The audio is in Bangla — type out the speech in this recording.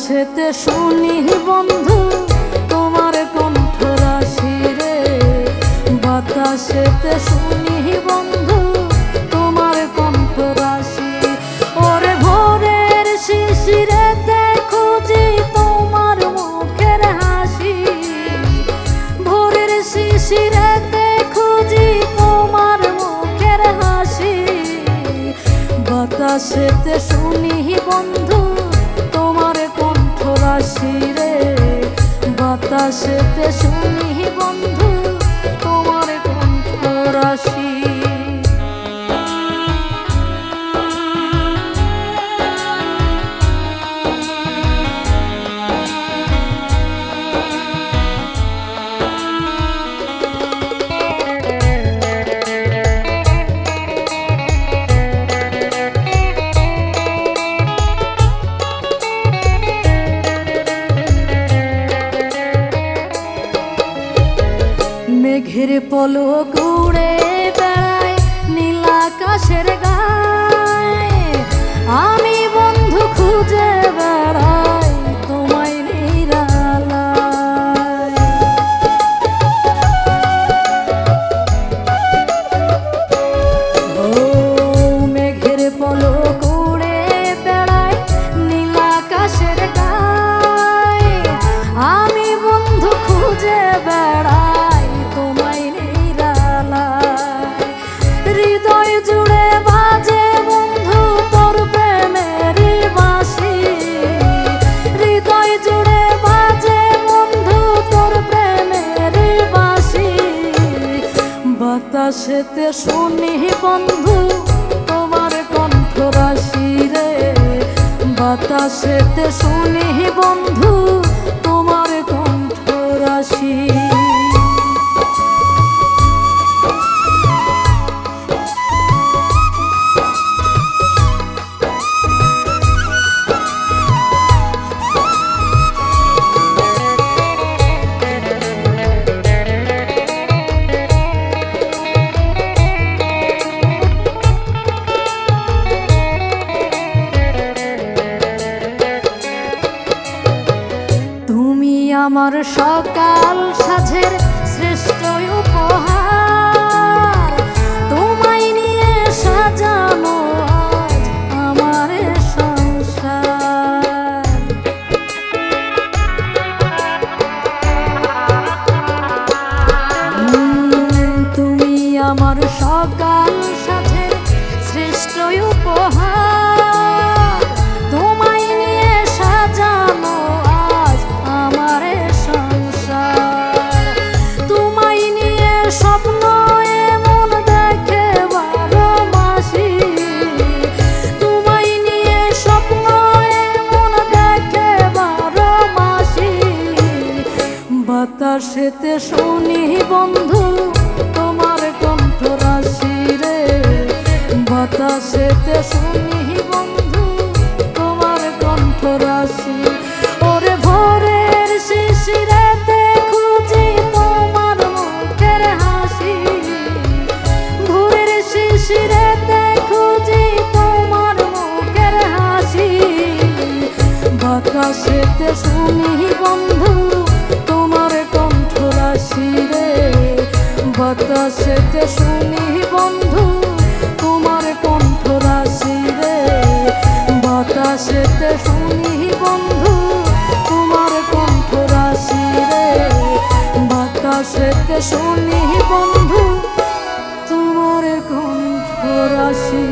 বাতাসেতে শুনি বন্ধু তোমার কণ্ঠরাশি রে, বাতাসেতে শুনি বন্ধু তোমার কণ্ঠরাশি। ওরে ভোরের শিশিরেতে খুঁজি তোমার মুখের হাসি, ভোরের শিশিরেতে খুঁজি তোমার মুখের হাসি। বাতাসেতে শুনি বন্ধু তোমার কণ্ঠরাশি রে, বাতাসেতে শুনি বন্ধু তোমার কণ্ঠরাশি। মেঘের পলক উড়ে বেড়ায় নীল আকাশের গায়ে, আমি বন্ধু খুঁজে বেড়াই তোমায় নিরালায়। ও মেঘের পলক উড়ে বেড়ায় নীল আকাশের গায়ে, আমি বন্ধু খুঁজে বেড়াই হৃদয় জুড়ে বাজে বন্ধু তোর প্রেমের বাঁশি, হৃদয় জুড়ে বাজে বন্ধু তোর প্রেমের বাঁশি। বাতাসেতে শুনি বন্ধু তোমার কণ্ঠরাশি রে, বাতাসেতে শুনি বন্ধু তোমার কণ্ঠরাশি। আমার সকাল সাঁঝের শ্রেষ্ঠ উপহার, তোমায় নিয়ে সাজানো আজ আমার সংসার। তুমি আমার সকাল সাঁঝের শ্রেষ্ঠ উপহার, তোমায় নিয়ে সাজানো আজ আমার সংসার। তোমায় নিয়ে স্বপ্ন এমন দেখে বারো মাসি, তোমায় নিয়ে স্বপ্ন এমন দেখে বারো মাসি। বাতাসেতে শুনি বন্ধু তোমার কণ্ঠরাশি রে, বাতাসেতে শুনি বন্ধু তোমার কণ্ঠরাশি। ওরে ভোরের শিশিরেতে খুঁজি তোমার মুখের হাসি, ভোরের শিশিরেতে খুঁজি তোমার মুখের হাসি। বাতাসেতে শুনি বন্ধু তোমার কণ্ঠরাশি রে, বাতাসেতে শুনি বন্ধু তোমার কণ্ঠরাশি রে, বাতাসেতে শুনি বন্ধু তোমার কণ্ঠরাশি রে, বাতাসেতে শুনি বন্ধু তোমার কণ্ঠরাশি।